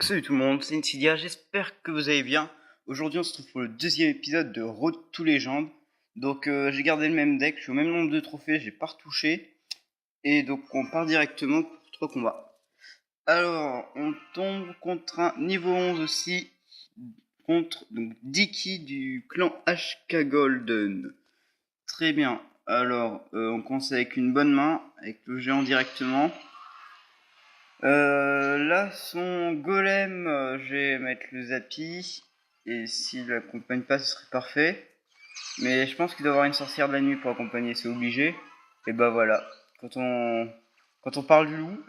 Salut tout le monde, c'est Insidia, j'espère que vous allez bien. Aujourd'hui on se trouve pour le deuxième épisode de Road to Legend. Donc j'ai gardé le même deck, je suis au même nombre de trophées, j'ai pas retouché. Et donc on part directement pour 3 combats. Alors on tombe contre un niveau 11 aussi, contre donc Dicky du clan HK Golden. Très bien, alors on commence avec une bonne main, avec le géant directement. Là, son golem, je vais mettre le Zappy. Et s'il l'accompagne pas, ce serait parfait. Mais je pense qu'il doit avoir une sorcière de la nuit pour accompagner, c'est obligé. Et bah voilà. Quand on parle du loup.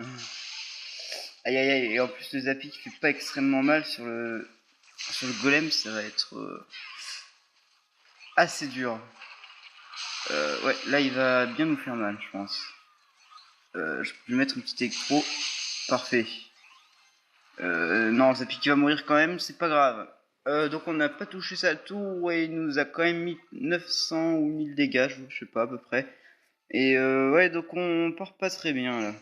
Aïe aïe aïe. Et en plus, le Zappy qui fait pas extrêmement mal sur le golem, ça va être assez dur. Ouais, là, il va bien nous faire mal, je pense. Je peux lui mettre un petit électro. Parfait. Non, Zappy qui va mourir quand même, c'est pas grave. Donc on n'a pas touché sa tour, ouais, il nous a quand même mis 900 ou 1000 dégâts, je sais pas à peu près. Et ouais, donc on part pas très bien là.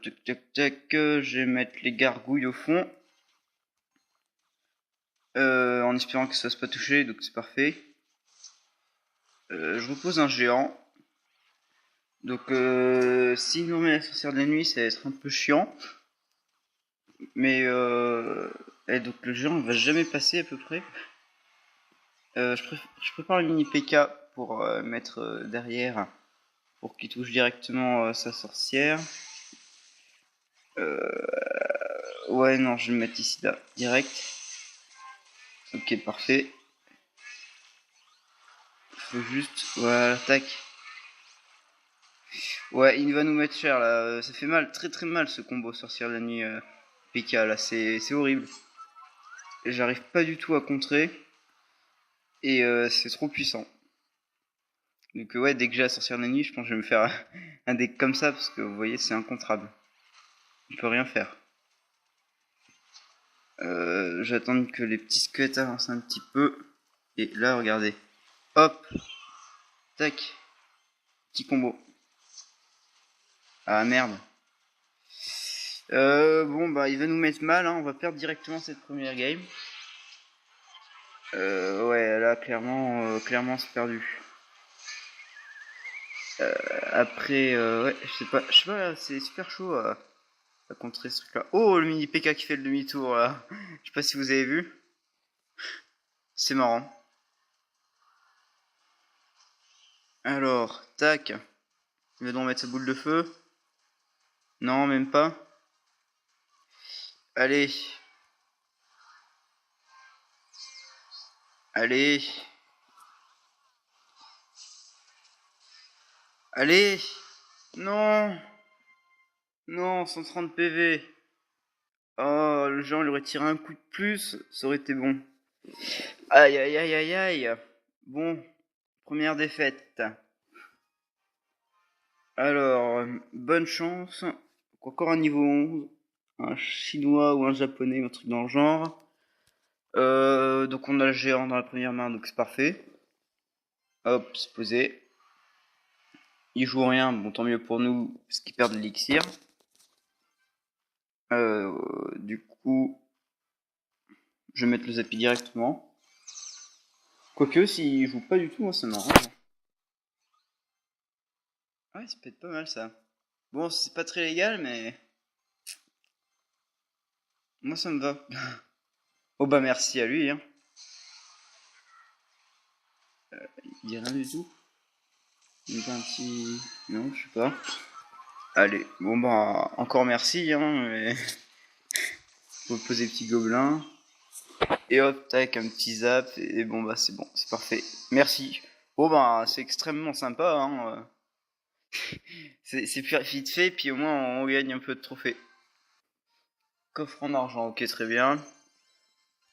Tac tac tac, je vais mettre les gargouilles au fond. En espérant que ça se pas touché, donc c'est parfait. Je repose un géant. Donc s'il nous met la sorcière de la nuit, ça va être un peu chiant. Mais et donc le géant va jamais passer à peu près. Je prépare le mini PK pour mettre derrière pour qu'il touche directement sa sorcière. Ouais, non, je vais le mettre ici là, direct. Ok, parfait. Faut juste. Voilà, tac. Ouais, il va nous mettre cher là. Ça fait mal, très très mal ce combo sorcière de la nuit PK là. C'est horrible. J'arrive pas du tout à contrer. Et c'est trop puissant. Donc ouais, dès que j'ai la sorcière de la nuit, je pense que je vais me faire un deck comme ça parce que vous voyez, c'est incontrable. Je peux rien faire. J'attends que les petits squelettes avancent un petit peu. Et là, regardez. Hop. Tac. Petit combo. Ah merde. Bon bah il va nous mettre mal, hein. On va perdre directement cette première game. Ouais, là clairement c'est perdu. Après, ouais, je sais pas, c'est super chaud à contrer ce truc là. Oh, le mini PK qui fait le demi-tour là. Je sais pas si vous avez vu. C'est marrant. Alors, tac. Il va donc mettre sa boule de feu. Non, même pas. Allez. Allez. Allez. Non. Non, 130 PV. Oh, le genre il aurait tiré un coup de plus, ça aurait été bon. Aïe aïe aïe aïe aïe. Bon, première défaite. Alors, bonne chance. Encore un niveau 11. Un chinois ou un japonais, un truc dans le genre. Donc on a le géant dans la première main, donc c'est parfait. Hop, c'est posé. Il joue rien, bon tant mieux pour nous, parce qu'il perd de l'élixir. Du coup, je vais mettre le Zappy directement. Quoique, s'il joue pas du tout, moi ça m'arrange. Ouais, ça peut être pas mal ça. Bon, c'est pas très légal, mais moi ça me va. Oh bah merci à lui, hein. Il dit rien du tout. Il dit un petit. Non, je sais pas. Allez, bon bah encore merci, hein. Mais... Faut poser petit gobelin. Et hop, tac, un petit zap. Et bon bah c'est bon, c'est parfait. Merci. Bon bah c'est extrêmement sympa, hein. C'est vite fait, puis au moins on gagne un peu de trophées. Coffre en argent, ok, très bien.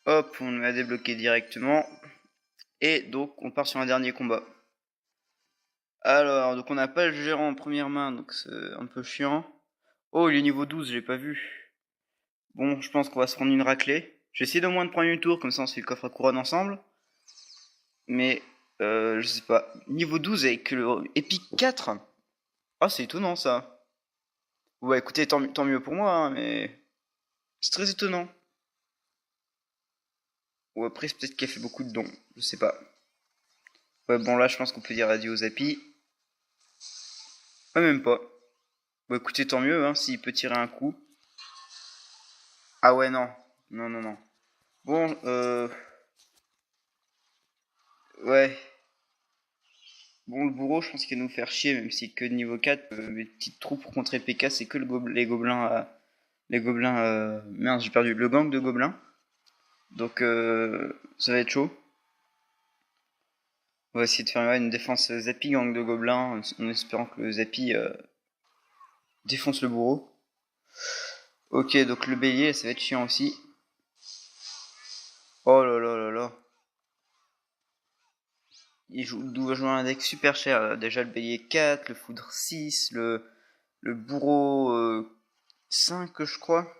Hop, on l'a débloqué directement. Et donc on part sur un dernier combat. Alors, donc on n'a pas le gérant en première main, donc c'est un peu chiant. Oh, il est niveau 12, j'ai pas vu. Bon, je pense qu'on va se prendre une raclée. J'essaie d'au moins de prendre une tour, comme ça on se fait le coffre à couronne ensemble. Mais, je sais pas. Niveau 12 avec le Epic 4. Ah, c'est étonnant ça. Ouais, écoutez, tant mieux pour moi, hein, mais... C'est très étonnant. Ou après, c'est peut-être qu'elle fait beaucoup de dons. Je sais pas. Ouais, bon, là, je pense qu'on peut dire adieu aux Zappy. Ouais, même pas. Bon, écoutez, tant mieux, hein, s'il peut tirer un coup. Ah ouais, non. Non, non, non. Bon, ouais. Bon, le bourreau, je pense qu'il va nous faire chier, même si que de niveau 4. Mes petites troupes pour contrer PK, c'est que les gobelins. Les gobelins. Merde, j'ai perdu. Le gang de gobelins. Donc, ça va être chaud. On va essayer de faire une défense Zappy, gang de gobelins, en espérant que le Zappy défonce le bourreau. Ok, donc le bélier, ça va être chiant aussi. Oh là là là là. Doit jouer un deck super cher. Là. Déjà le bélier 4, le foudre 6, le bourreau 5, je crois.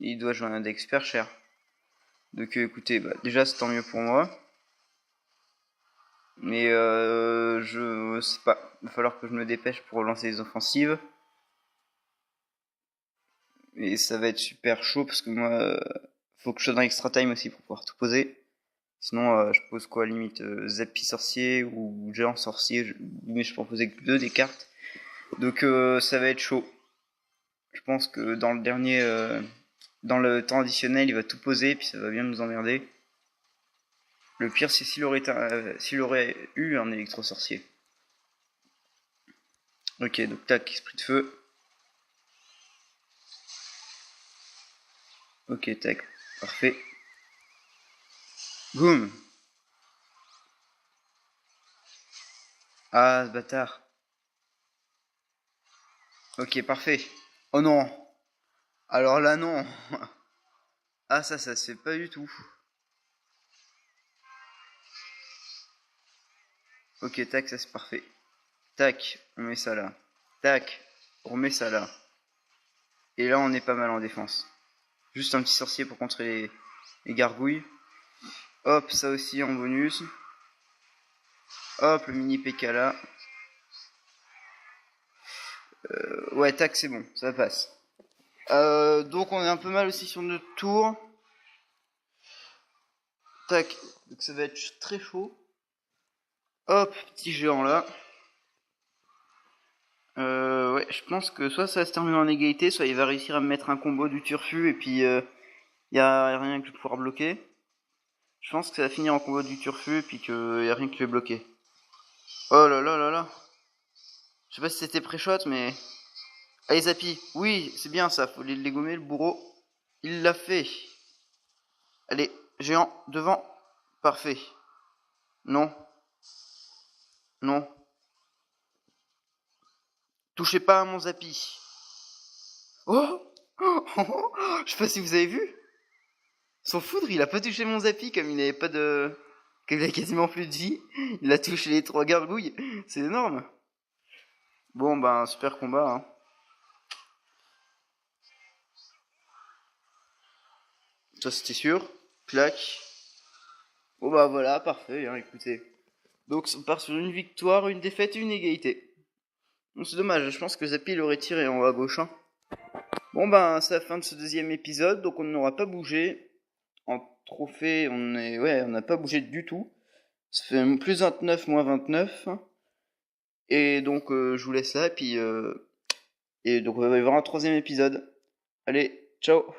Il doit jouer un deck super cher. Donc écoutez, bah, déjà c'est tant mieux pour moi. Mais je sais pas. Il va falloir que je me dépêche pour relancer les offensives. Et ça va être super chaud parce que moi, faut que je sois dans extra time aussi pour pouvoir tout poser. Sinon, je pose quoi, limite Zappy sorcier ou géant sorcier, mais je peux en poser que 2 des cartes. Donc ça va être chaud. Je pense que dans le dernier, dans le temps additionnel, il va tout poser, puis ça va bien nous emmerder. Le pire, c'est s'il aurait eu un électro sorcier. Ok, donc tac, esprit de feu. Ok, tac, parfait. Boum. Ah, ce bâtard. Ok, parfait. Oh non. Alors là, non. Ah, ça se fait pas du tout. Ok, tac, ça c'est parfait. Tac, on met ça là. Tac, on met ça là. Et là, on est pas mal en défense. Juste un petit sorcier pour contrer les gargouilles. Hop, ça aussi en bonus. Hop, le mini PK là. Ouais, tac, c'est bon, ça passe. Donc on est un peu mal aussi sur notre tour. Tac, donc ça va être très chaud. Hop, petit géant là. Ouais, je pense que soit ça va se terminer en égalité, soit il va réussir à me mettre un combo du turfu et puis y a rien que je vais pouvoir bloquer. Je pense que ça va finir en combo du turfu et puis qu'il y a rien que je vais bloquer. Oh là là là là. Je sais pas si c'était pré-shot, mais... Allez, Zappy. Oui, c'est bien ça. Faut les gommer, le bourreau. Il l'a fait. Allez, géant, devant. Parfait. Non. Non. Touchez pas à mon Zappy. Oh, je sais pas si vous avez vu. Son foudre, il a pas touché mon Zappy comme il avait pas de... Comme il a quasiment plus de vie. Il a touché les 3 gargouilles. C'est énorme. Bon, ben, super combat, hein. Ça, c'était sûr. Clac. Bon, bah voilà, parfait, hein, écoutez. Donc, on part sur une victoire, une défaite et une égalité. Bon, c'est dommage, je pense que Zappy l'aurait tiré en haut à gauche, hein. Bon, ben, c'est la fin de ce deuxième épisode, donc on n'aura pas bougé. En trophée, on n'a pas bougé du tout. Ça fait plus 29, moins 29. Et donc, je vous laisse là, et puis, et donc, il va y avoir un troisième épisode. Allez, ciao!